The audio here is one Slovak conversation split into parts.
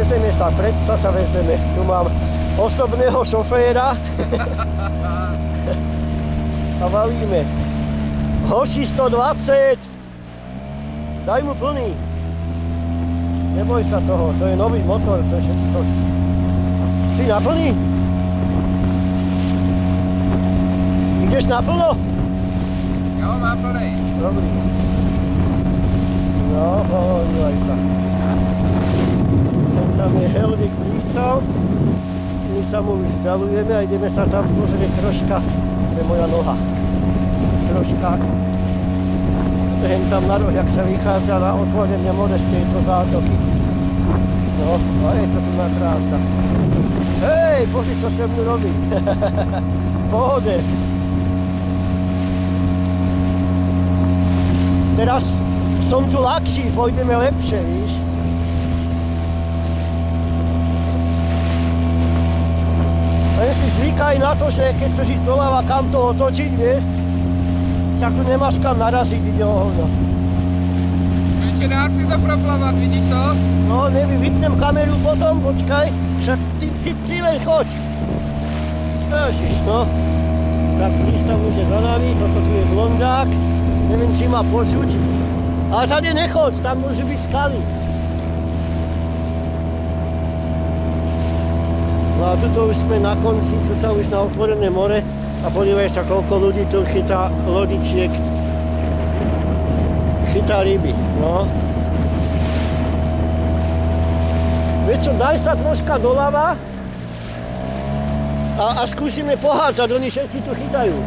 vezeme sa, predsa sa vezeme. Tu mám osobného šoféra. A valíme. Hoši 120. Daj mu plný. Neboj sa toho, to je nový motor, to je všetko. Si naplný? Ideš naplno? Jo, mám plný. Dobrý. No, podívaj sa. Tam je Helvik prístav. My sa mu už vzdalujeme a ideme sa tam pozrieť troška. To je moja noha. Troška. Hen tam na roh, jak sa vychádza na otvorenie more z tejto zátoky. No, a je to tu na krása. Hej, pozri, čo sa mnou robí. Pohode. Teraz som tu ľahší, pôjdeme lepšie, víš. Len si zvykaj na to, že keď chceš ísť doľava, kam to otočiť, vieš. Však tu nemáš kam naraziť, ide o hovno. Ešte dá si to proplavať, vidíš to? No, nevím, vypnem kameru potom, počkaj. Však ty len choď. Ježiš, no. Tak prístav už je za nami, toto tu je blondák. Neviem, či ma počuť. Ale tady nechoď, tam môžu byť skaly. No a tuto už sme na konci, tu sa už na otvorené more. A podívaj sa, koľko ľudí tu chytá lodičiek. Chytá ryby, no. Vieš čo, daj sa troška doľava a skúsime pohádzať, oni všetci tu chytajú.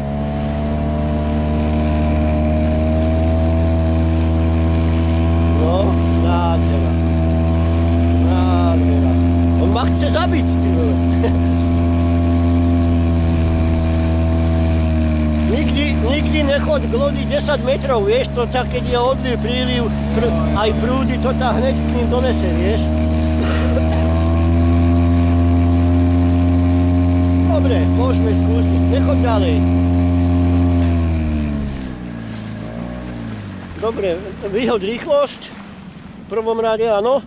No, nádhera. Nádhera. On ma chce zabiť, ty vole. Nikdy nechoď k lodi 10 metrov, vieš, to ťa, keď je odliv, príliv, aj prúdy, to ťa hneď k ním donese, vieš. Dobre, môžeme skúsiť, nechoď ďalej. Dobre, vyhoď rýchlosť, v prvom rade áno,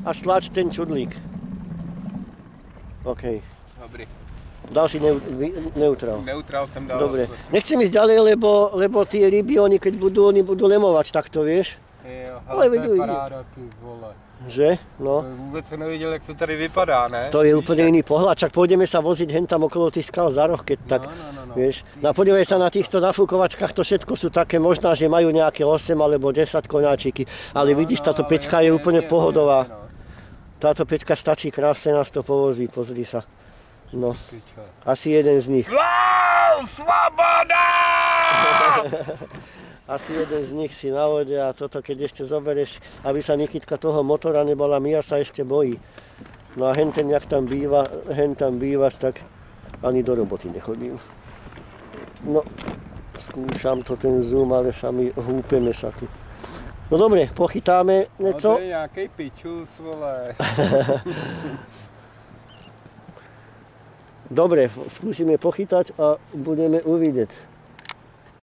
a stlač ten čudlík. OK. Dobrý. Dal si neutrál. Neutrál som dal. Dobre. Nechcem ísť ďalej, lebo tie ryby, oni budú lemovať takto, vieš? Jo, ale to je paráda, ty vole. Že? No. Vůbec jsem neviděl, jak to tady vypadá, ne? To je úplne iný pohľad, čak pôjdeme sa voziť hen tam okolo tých skal za roh, keď tak, No. vieš. No podívej sa na týchto nafúkovačkách, to všetko sú také, možná, že majú nejaké 8 alebo 10 koňáčiky, ale vidíš, táto peťka je úplne pohodová. Táto peťka stačí, krásne nás to povozí, pozri sa. No, asi jeden z nich. Wow, svoboda! Asi jeden z nich si na vode a toto keď ešte zoberieš, aby sa Nikitka toho motora nebola, Mia sa ešte bojí. No a henten, jak tam bývaš, tak ani do roboty nechodím. No, skúšam to ten zoom, ale sami húpeme sa tu. No dobre, pochytáme něco. No to je nějaký pičus, vole. Dobre, skúsime pochytať a budeme uvidieť.